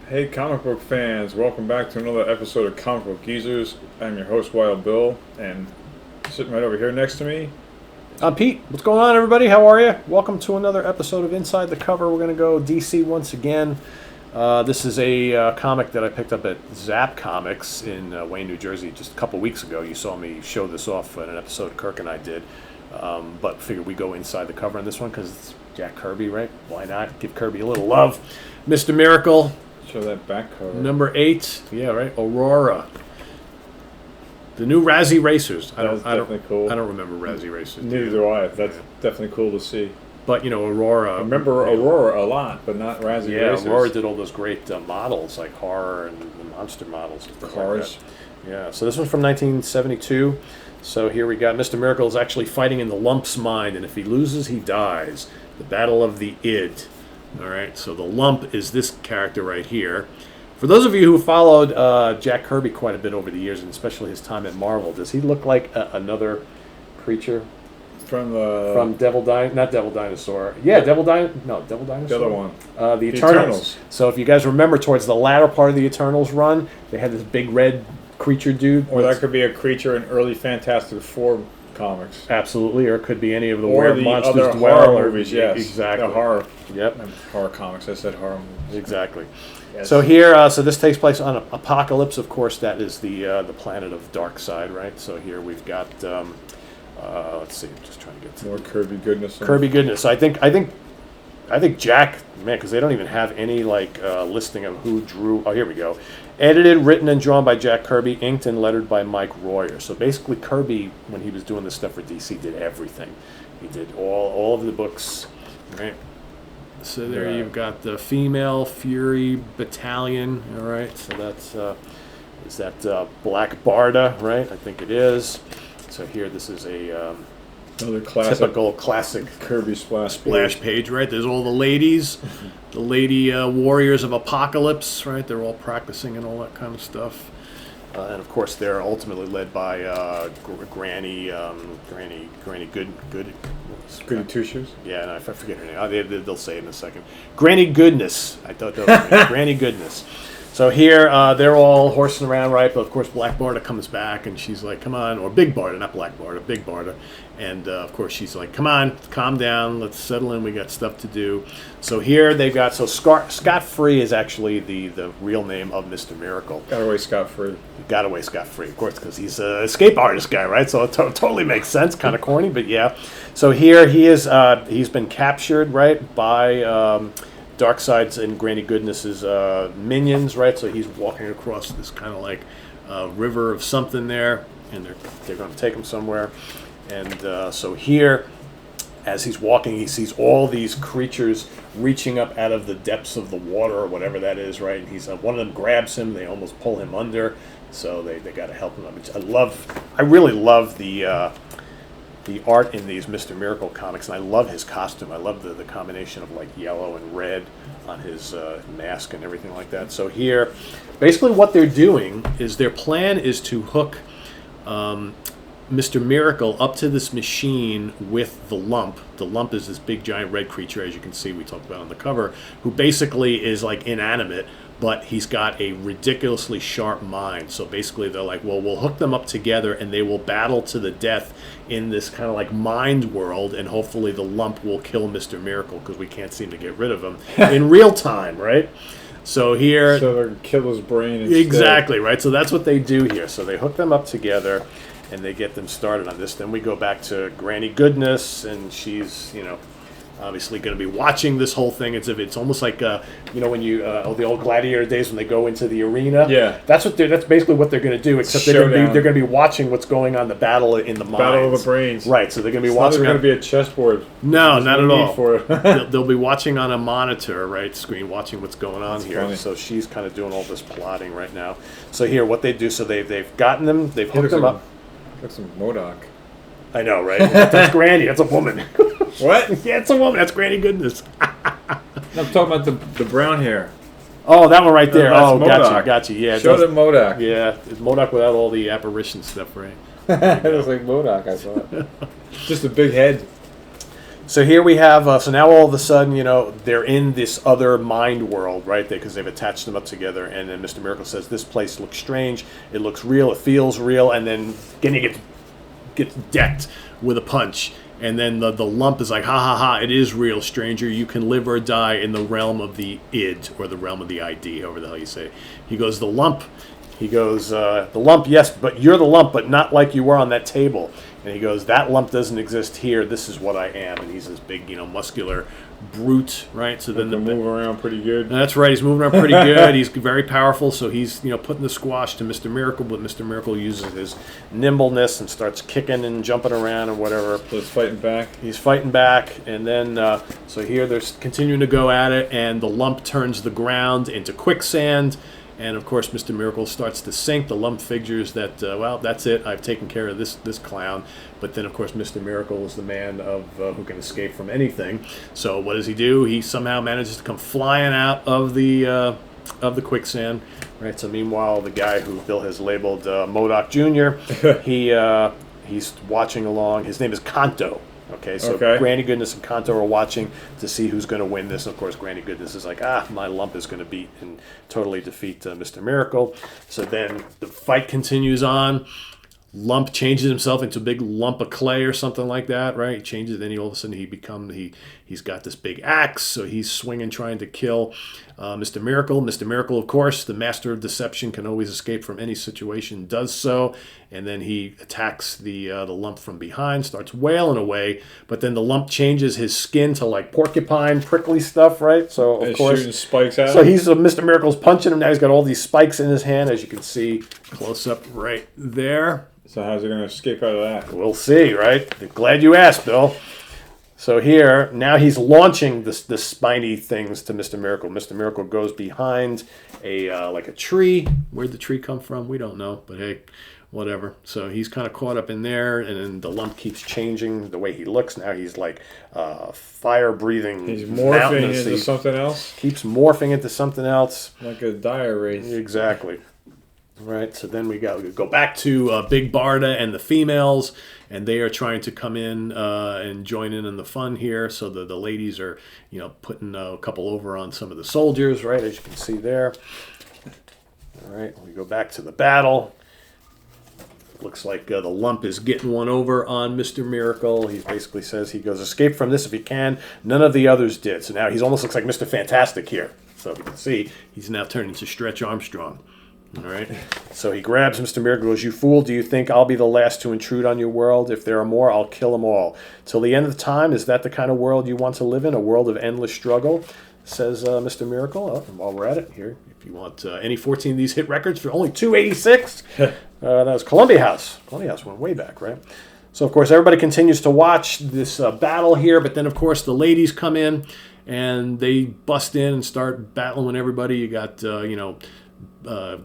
Hey, comic book fans, welcome back to another episode of Comic Book Geezers. I'm your host, Wild Bill, and sitting right over here next to me. I'm Pete. What's going on, everybody? How are you? Welcome to another episode of Inside the Cover. We're going to go DC once again. This is a comic that I picked up at Zap Comics in Wayne, New Jersey just a couple weeks ago. You saw me show this off in an episode Kirk and I did. But figured we go inside the cover on this one because it's Jack Kirby, right? Why not? Give Kirby a little love. Mr. Miracle. Show that back cover. Number 8. Yeah, right. Aurora. The new Razzie Racers. That's definitely cool. I don't remember Razzie Racers. Neither do I. That's definitely cool to see. But, you know, Aurora. I remember Aurora a lot, but not Razzie Racers. Yeah, Aurora did all those great models, like horror and the monster models. And Cars. Like yeah, so this one's from 1972. So here we got Mr. Miracle is actually fighting in the Lump's mind, and if he loses, he dies. The Battle of the Id. All right, so the Lump is this character right here. For those of you who followed Jack Kirby quite a bit over the years, and especially his time at Marvel, does he look like another creature From Devil Dinosaur? Yeah, Devil Dinosaur. the other one. The Eternals. So if you guys remember, towards the latter part of the Eternals run, they had this big red creature dude. Or that could be a creature in early Fantastic Four comics. Absolutely, or it could be any of the Or Where the Monsters other Dwell. horror movies, yes. Exactly. The horror. Yep. Horror comics. I said horror movies. Exactly. Yes. So here, so this takes place on Apocalypse. Of course, that is the planet of Darkseid, right? So here we've got, let's see, I'm just trying to get to More Kirby goodness. Kirby goodness. So I think Jack, man, because they don't even have any listing of who drew. Oh, here we go. Edited, written, and drawn by Jack Kirby, inked and lettered by Mike Royer. So basically, Kirby, when he was doing this stuff for DC, did everything. He did all of the books, right? So there you've got the Female Fury Battalion. All right, so that's is that Black Barda, right? I think it is. So here, this is a Another classic. typical classic Kirby splash page, right? There's all the ladies, the lady warriors of Apocalypse, right? They're all practicing and all that kind of stuff. And of course, they're ultimately led by Granny Good. Goody Two Shoes. Yeah, no, I forget her name. They'll say it in a second. Granny Goodness. I thought that was her name. Granny Goodness. So here, they're all horsing around, right? But of course, Black Barda comes back, and she's like, come on. Or Big Barda, not Black Barda, Big Barda. And of course, she's like, come on, calm down. Let's settle in. We got stuff to do. So here they've got, so Scott Free is actually the real name of Mr. Miracle. Got away scot-free. Got away scot-free, of course, because he's an escape artist guy, right? So it totally makes sense. Kind of corny, but yeah. So here he is, he's been captured, right, by Darkseid's and Granny Goodness's minions, right? So he's walking across this kind of like river of something there, and they're going to take him somewhere. And so here, as he's walking, he sees all these creatures reaching up out of the depths of the water or whatever that is, right? And he's one of them grabs him. They almost pull him under, so they got to help him. I really love the art in these Mr. Miracle comics, and I love his costume. I love the combination of like yellow and red on his mask and everything like that. So here, basically what they're doing is their plan is to hook Mr. Miracle up to this machine with the Lump. The Lump is this big giant red creature, as you can see, we talked about on the cover, who basically is like inanimate, but he's got a ridiculously sharp mind. So basically they're like, well, we'll hook them up together and they will battle to the death in this kind of like mind world, and hopefully the Lump will kill Mr. Miracle because we can't seem to get rid of him in real time, right? So here... So they'll kill his brain instead. Exactly, right? So that's what they do here. So they hook them up together and they get them started on this. Then we go back to Granny Goodness, and she's, obviously going to be watching this whole thing. It's almost like when you the old gladiator days when they go into the arena. Yeah, that's basically what they're going to do. Except they're going to be watching what's going on, the battle in the minds. Battle of the brains. Right. So they're going to be watching. It's not going to be a chessboard. No, not at all. For it. they'll be watching on a monitor, right, screen, watching what's going on here. Funny. So she's kind of doing all this plotting right now. So here, what they do? So they've gotten them. They've hooked them up. Got some MODOK. I know, right? That's Granny. That's a woman. What? Yeah, it's a woman. That's Granny Goodness. I'm talking about the brown hair. Oh, that one right there. No, that's Oh, gotcha. Yeah, show them MODOK. Yeah, it's MODOK without all the apparition stuff, right? It was like MODOK, I thought. Just a big head. So here we have, so now all of a sudden, they're in this other mind world, right? Because they've attached them up together. And then Mr. Miracle says, this place looks strange. It looks real. It feels real. And then Guinea gets decked with a punch. And then the lump is like, ha ha ha, it is real, stranger. You can live or die in the realm of the id, or the realm of the ID, however the hell you say. He goes, the lump. He goes, the lump, yes, but you're the lump, but not like you were on that table. And he goes, that lump doesn't exist here. This is what I am. And he's this big, muscular brute, right? So then move around pretty good. That's right. He's moving around pretty good. He's very powerful. So he's, putting the squash to Mr. Miracle, but Mr. Miracle uses his nimbleness and starts kicking and jumping around and whatever. So he's fighting back. He's fighting back, and then so here they're continuing to go at it, and the lump turns the ground into quicksand. And, of course, Mr. Miracle starts to sink. The lump figures that, well, that's it. I've taken care of this clown. But then, of course, Mr. Miracle is the man who can escape from anything. So what does he do? He somehow manages to come flying out of the quicksand. Right. So meanwhile, the guy who Bill has labeled MODOK Jr., he's watching along. His name is Kanto. Okay, so Granny Goodness and Kanto are watching to see who's going to win this. And of course, Granny Goodness is like, my lump is going to beat and totally defeat Mr. Miracle. So then the fight continues on. Lump changes himself into a big lump of clay or something like that, right? He changes, then all of a sudden he's got this big axe, so he's swinging, trying to kill Mr. Miracle. Mr. Miracle, of course, the master of deception, can always escape from any situation, does so, and then he attacks the lump from behind, starts wailing away, but then the lump changes his skin to like porcupine, prickly stuff, right? So of course, shooting spikes out. So he's Mr. Miracle's punching him now. He's got all these spikes in his hand, as you can see close up right there. So how's he going to escape out of that? We'll see, right? Glad you asked, Bill. So here, now he's launching the spiny things to Mr. Miracle. Mr. Miracle goes behind like a tree. Where'd the tree come from? We don't know, but hey, whatever. So he's kind of caught up in there, and then the lump keeps changing the way he looks. Now he's like fire-breathing. He's morphing into something else? Keeps morphing into something else. Like a dire wraith. Exactly. Right, so then we go back to Big Barda and the females, and they are trying to come in and join in the fun here. So the ladies are, putting a couple over on some of the soldiers, right, as you can see there. All right, we go back to the battle. Looks like the lump is getting one over on Mr. Miracle. He basically says, he goes, escape from this if you can. None of the others did. So now he almost looks like Mr. Fantastic here. So you can see he's now turned into Stretch Armstrong. All right. So he grabs Mr. Miracle, goes, you fool, do you think I'll be the last to intrude on your world? If there are more, I'll kill them all. Till the end of time, is that the kind of world you want to live in? A world of endless struggle? Says Mr. Miracle. Oh, and while we're at it, here, if you want any 14 of these hit records for only $2.86, that was Columbia House. Columbia House went way back, right? So, of course, everybody continues to watch this battle here, but then, of course, the ladies come in, and they bust in and start battling with everybody. You got,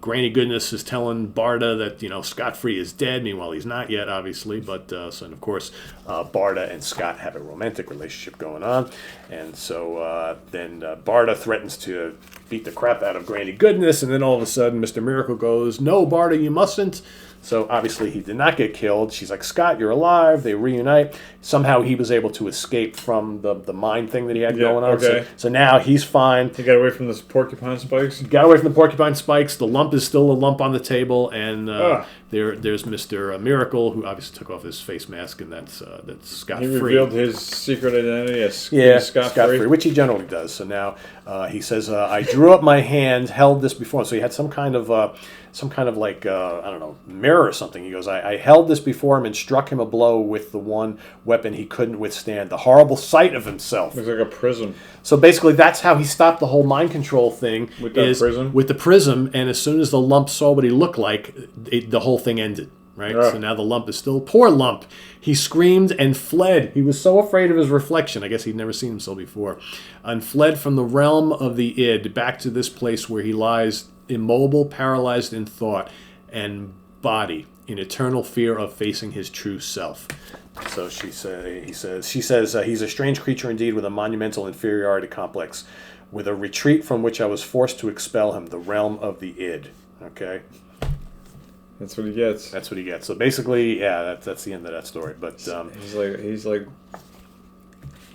Granny Goodness is telling Barda that, Scott Free is dead. Meanwhile, he's not yet, obviously. But, and of course, Barda and Scott have a romantic relationship going on. And so then Barda threatens to beat the crap out of Granny Goodness. And then all of a sudden, Mr. Miracle goes, no, Barda, you mustn't. So obviously he did not get killed. She's like, Scott, you're alive. They reunite. Somehow he was able to escape from the mind thing that he had going on. Okay. So now he's fine. He got away from those porcupine spikes? He got away from the porcupine spikes. The lump is still a lump on the table. And there's Mr. Miracle, who obviously took off his face mask, and that's Scott Free. He revealed his secret identity as Scott Free, which he generally does. So now he says, I drew up my hand, held this before. So he had some kind of like, I don't know, mirror or something. He goes, I held this before him and struck him a blow with the one weapon he couldn't withstand, the horrible sight of himself. Looks like a prism. So basically that's how he stopped the whole mind control thing. With that prism? With the prism, and as soon as the lump saw what he looked like, the whole thing ended. Right? So now the lump is still... Poor lump. He screamed and fled. He was so afraid of his reflection. I guess he'd never seen himself before. And fled from the realm of the id back to this place where he lies immobile, paralyzed in thought and body, in eternal fear of facing his true self. So she says, he's a strange creature indeed, with a monumental inferiority complex, with a retreat from which I was forced to expel him, the realm of the id. Okay? That's what he gets. That's what he gets. So basically, yeah, that's the end of that story. But he's like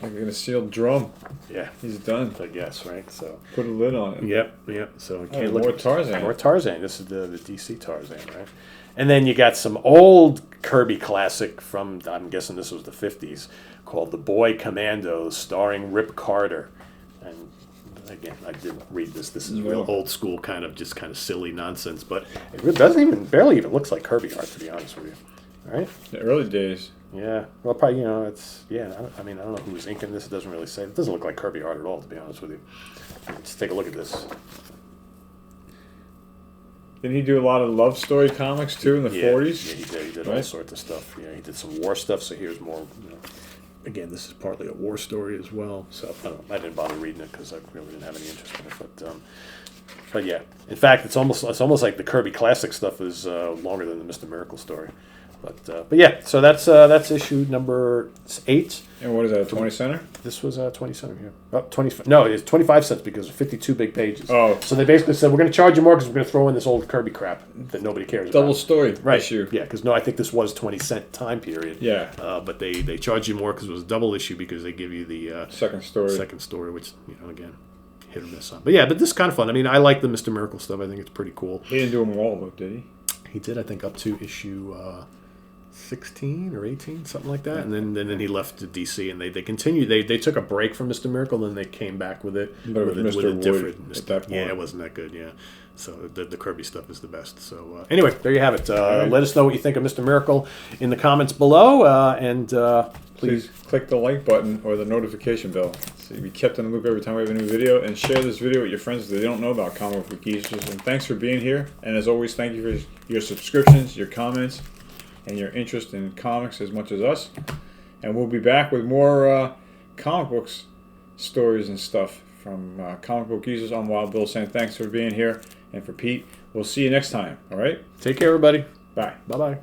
Like in a sealed drum. Yeah, He's done. I guess, right? So Put a lid on it. Yep. So we can't more Tarzan. More Tarzan. This is the DC Tarzan, right? And then you got some old Kirby classic from, I'm guessing this was the 50s, called The Boy Commandos, starring Rip Carter. And again, I didn't read this. This is real old school, kind of silly nonsense, but it barely even looks like Kirby art, to be honest with you. Right? The early days. Yeah. Well, probably, it's, I don't know who was inking this. It doesn't really say. It doesn't look like Kirby art at all, to be honest with you. Let's take a look at this. Didn't he do a lot of love story comics too in the 40s? Yeah, he did. He did all sorts of stuff. Yeah, he did some war stuff. So here's more. Again, this is partly a war story as well. So I didn't bother reading it because I really didn't have any interest in it. But yeah, in fact, it's almost like the Kirby classic stuff is longer than the Mr. Miracle story. But yeah, so that's issue number 8. And what is that, a 20 center? This was 20 cents here. Oh, 20. No, it's 25 cents because it's 52 big pages. Oh. So they basically said, we're going to charge you more because we're going to throw in this old Kirby crap that nobody cares about. Double story issue. Yeah, because I think this was 20-cent time period. Yeah. But they charge you more because it was a double issue because they give you the second story, which, again, hit or miss on. But yeah, but this is kind of fun. I mean, I like the Mr. Miracle stuff. I think it's pretty cool. He didn't do them all, though, did he? He did, I think, up to issue 16 or 18, something like that, and then he left to DC, and they continued. They took a break from Mr. Miracle, then they came back with it. But it was Mr. Wood at that point. Yeah, it wasn't that good. Yeah, so the Kirby stuff is the best. So anyway, there you have it. Let us know what you think of Mr. Miracle in the comments below, and please click the like button or the notification bell so you'll be kept in the loop every time we have a new video, and share this video with your friends that they don't know about comic book geezers. And thanks for being here, and as always, thank you for your subscriptions, your comments, and your interest in comics as much as us. And we'll be back with more comic books stories and stuff from Comic Book Geezers. I'm Wild Bill saying thanks for being here. And for Pete, we'll see you next time. All right? Take care, everybody. Bye. Bye-bye.